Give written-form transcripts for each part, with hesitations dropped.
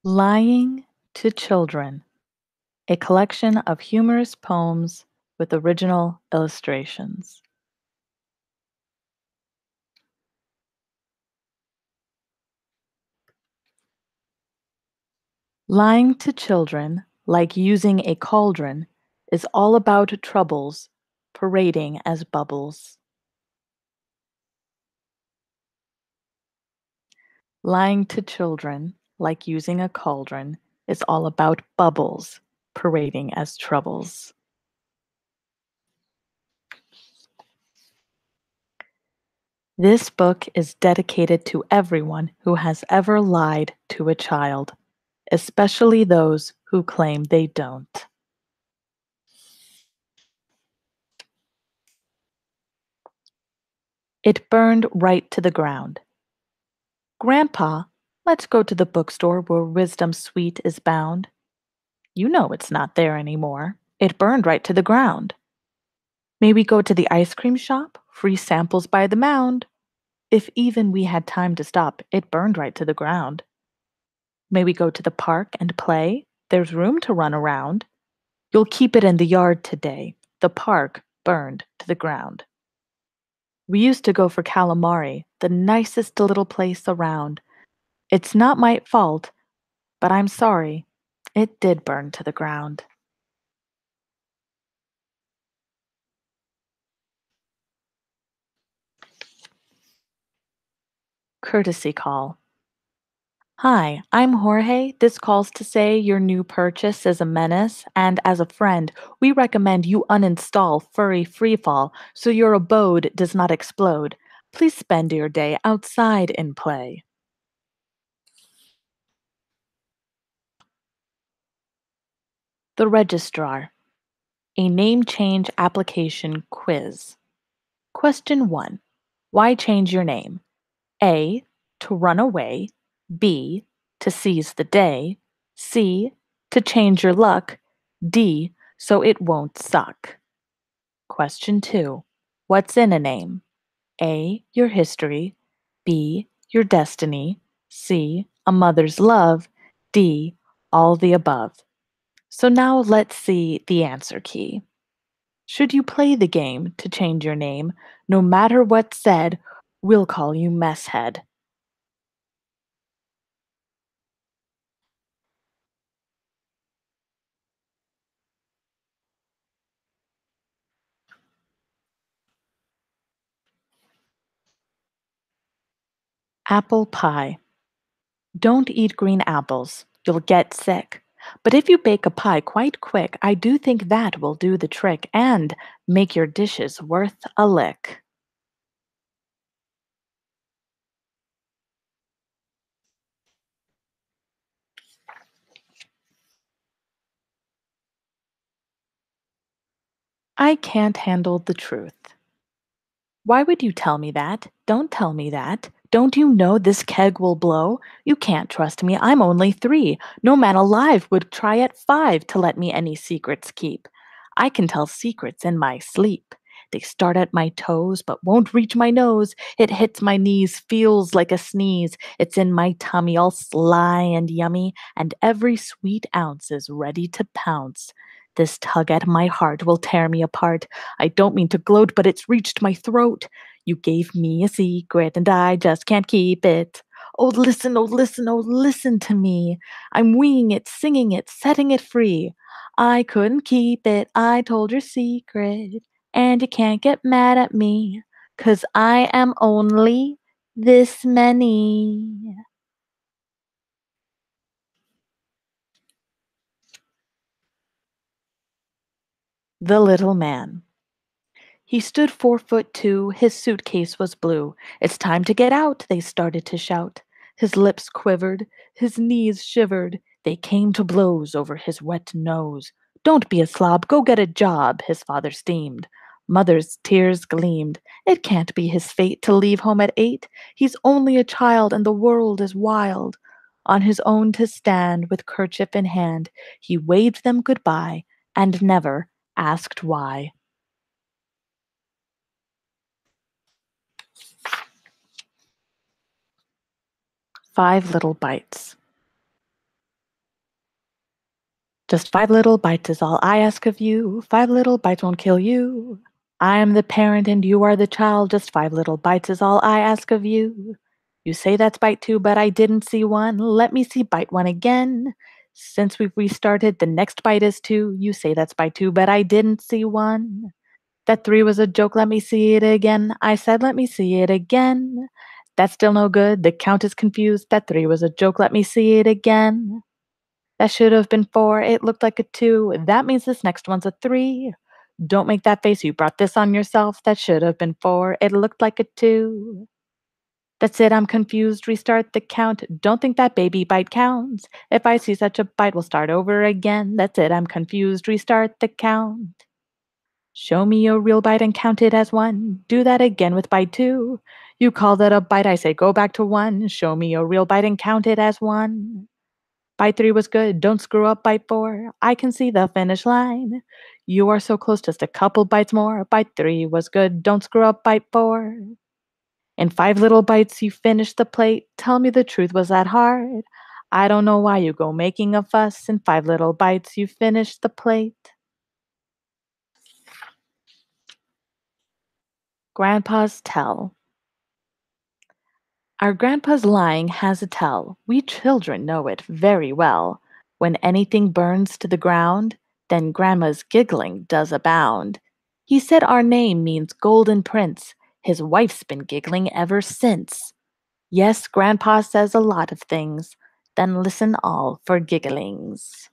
Lying to Children, a collection of humorous poems with original illustrations. Lying to children, like using a cauldron, is all about troubles parading as bubbles. Lying to children, like using a cauldron, is all about bubbles parading as troubles. This book is dedicated to everyone who has ever lied to a child, especially those who claim they don't. It burned right to the ground. Grandpa, let's go to the bookstore where wisdom sweet is bound. You know it's not there anymore. It burned right to the ground. May we go to the ice cream shop? Free samples by the mound. If even we had time to stop, it burned right to the ground. May we go to the park and play? There's room to run around. You'll keep it in the yard today. The park burned to the ground. We used to go for calamari, the nicest little place around. It's not my fault, but I'm sorry. It did burn to the ground. Courtesy call. Hi, I'm Jorge. This calls to say your new purchase is a menace, and as a friend, we recommend you uninstall Furry Freefall so your abode does not explode. Please spend your day outside in play. The Registrar. A name change application quiz. Question 1. Why change your name? A. To run away. B. To seize the day. C. To change your luck. D. So it won't suck. Question 2. What's in a name? A. Your history. B. Your destiny. C. A mother's love. D. All the above. So now let's see the answer key. Should you play the game to change your name, no matter what's said, we'll call you Messhead. Apple pie. Don't eat green apples. You'll get sick. But if you bake a pie quite quick, I do think that will do the trick and make your dishes worth a lick. I can't handle the truth. Why would you tell me that? Don't tell me that. Don't you know this keg will blow? You can't trust me. I'm only 3. No man alive would try at 5 to let me any secrets keep. I can tell secrets in my sleep. They start at my toes, but won't reach my nose. It hits my knees, feels like a sneeze. It's in my tummy, all sly and yummy, and every sweet ounce is ready to pounce. This tug at my heart will tear me apart. I don't mean to gloat, but it's reached my throat. You gave me a secret, and I just can't keep it. Oh, listen, oh, listen, oh, listen to me. I'm winging it, singing it, setting it free. I couldn't keep it. I told your secret, and you can't get mad at me, 'cause I am only this many. The Little Man. He stood 4'2", his suitcase was blue. It's time to get out, they started to shout. His lips quivered, his knees shivered. They came to blows over his wet nose. Don't be a slob, go get a job, his father steamed. Mother's tears gleamed. It can't be his fate to leave home at 8. He's only a child and the world is wild. On his own to stand with kerchief in hand, he waved them goodbye and never asked why. 5 Little Bites. Just 5 little bites is all I ask of you. 5 little bites won't kill you. I am the parent and you are the child. Just 5 little bites is all I ask of you. You say that's bite two, but I didn't see one. Let me see bite one again. Since we've restarted, the next bite is two. You say that's bite two, but I didn't see one. That three was a joke. Let me see it again. I said, let me see it again. That's still no good. The count is confused. That three was a joke. Let me see it again. That should have been four. It looked like a two. That means this next one's a three. Don't make that face. You brought this on yourself. That should have been four. It looked like a two. That's it. I'm confused. Restart the count. Don't think that baby bite counts. If I see such a bite, we'll start over again. That's it. I'm confused. Restart the count. Show me a real bite and count it as one. Do that again with bite two. You call that a bite. I say go back to one. Show me a real bite and count it as one. Bite three was good. Don't screw up bite four. I can see the finish line. You are so close, just a couple bites more. Bite three was good. Don't screw up bite four. In 5 little bites, you finished the plate. Tell me the truth, was that hard? I don't know why you go making a fuss. In 5 little bites, you finished the plate. Grandpa's tell. Our grandpa's lying has a tell. We children know it very well. When anything burns to the ground, then grandma's giggling does abound. He said our name means golden prince. His wife's been giggling ever since. Yes, grandpa says a lot of things. Then listen all for gigglings.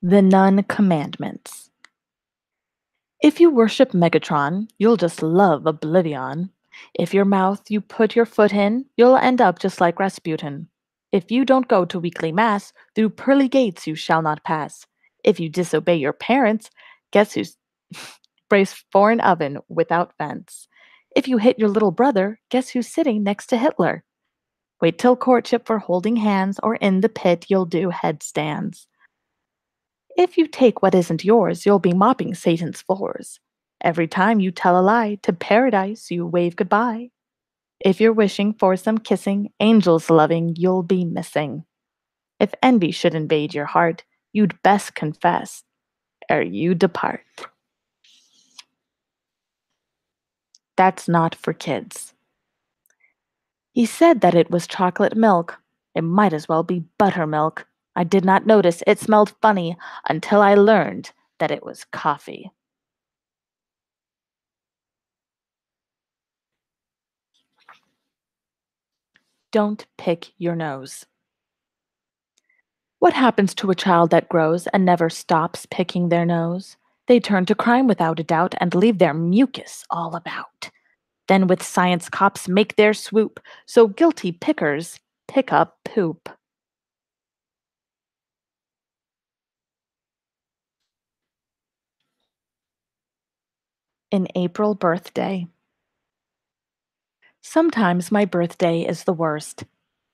The Nun Commandments. If you worship Megatron, you'll just love Oblivion. If your mouth you put your foot in, you'll end up just like Rasputin. If you don't go to weekly mass, through pearly gates you shall not pass. If you disobey your parents, guess who's brace for an oven without vents. If you hit your little brother, guess who's sitting next to Hitler? Wait till courtship for holding hands, or in the pit you'll do headstands. If you take what isn't yours, you'll be mopping Satan's floors. Every time you tell a lie, to paradise you wave goodbye. If you're wishing for some kissing, angels loving you'll be missing. If envy should invade your heart, you'd best confess, ere you depart. That's not for kids. He said that it was chocolate milk. It might as well be buttermilk. I did not notice it smelled funny until I learned that it was coffee. Don't pick your nose. What happens to a child that grows and never stops picking their nose? They turn to crime without a doubt and leave their mucus all about. Then with science cops make their swoop, so guilty pickers pick up poop. An April birthday. Sometimes my birthday is the worst.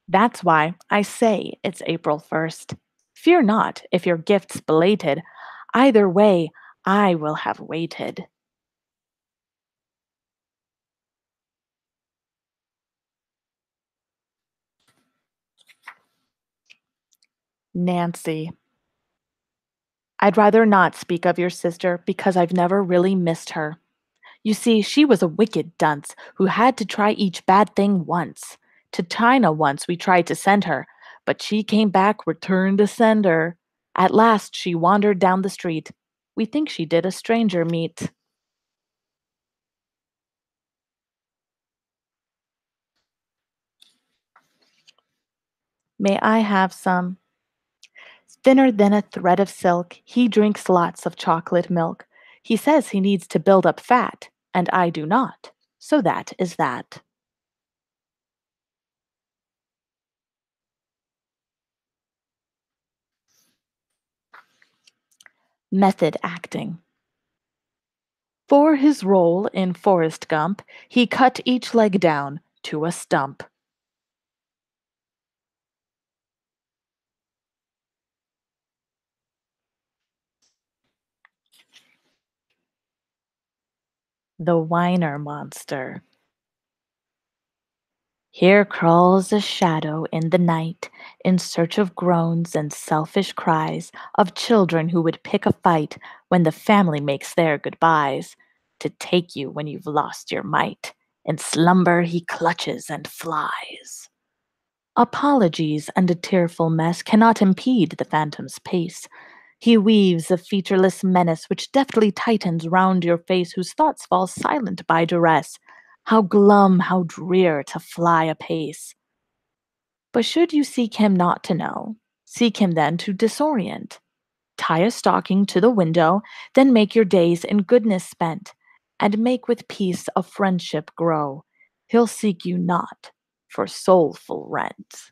That's why I say it's April 1st. Fear not if your gift's belated. Either way, I will have waited. Nancy. I'd rather not speak of your sister because I've never really missed her. You see, she was a wicked dunce who had to try each bad thing once. To China once we tried to send her, but she came back returned to sender. At last she wandered down the street. We think she did a stranger meet. May I have some? Thinner than a thread of silk, he drinks lots of chocolate milk. He says he needs to build up fat, and I do not. So that is that. Method acting. For his role in Forrest Gump, he cut each leg down to a stump. The Whiner Monster. Here crawls a shadow in the night, in search of groans and selfish cries of children who would pick a fight when the family makes their goodbyes, to take you when you've lost your might. In slumber he clutches and flies. Apologies and a tearful mess cannot impede the phantom's pace. He weaves a featureless menace which deftly tightens round your face, whose thoughts fall silent by duress. How glum, how drear to fly apace! But should you seek him not to know, seek him then to disorient. Tie a stocking to the window, then make your days in goodness spent, and make with peace a friendship grow. He'll seek you not for soulful rent.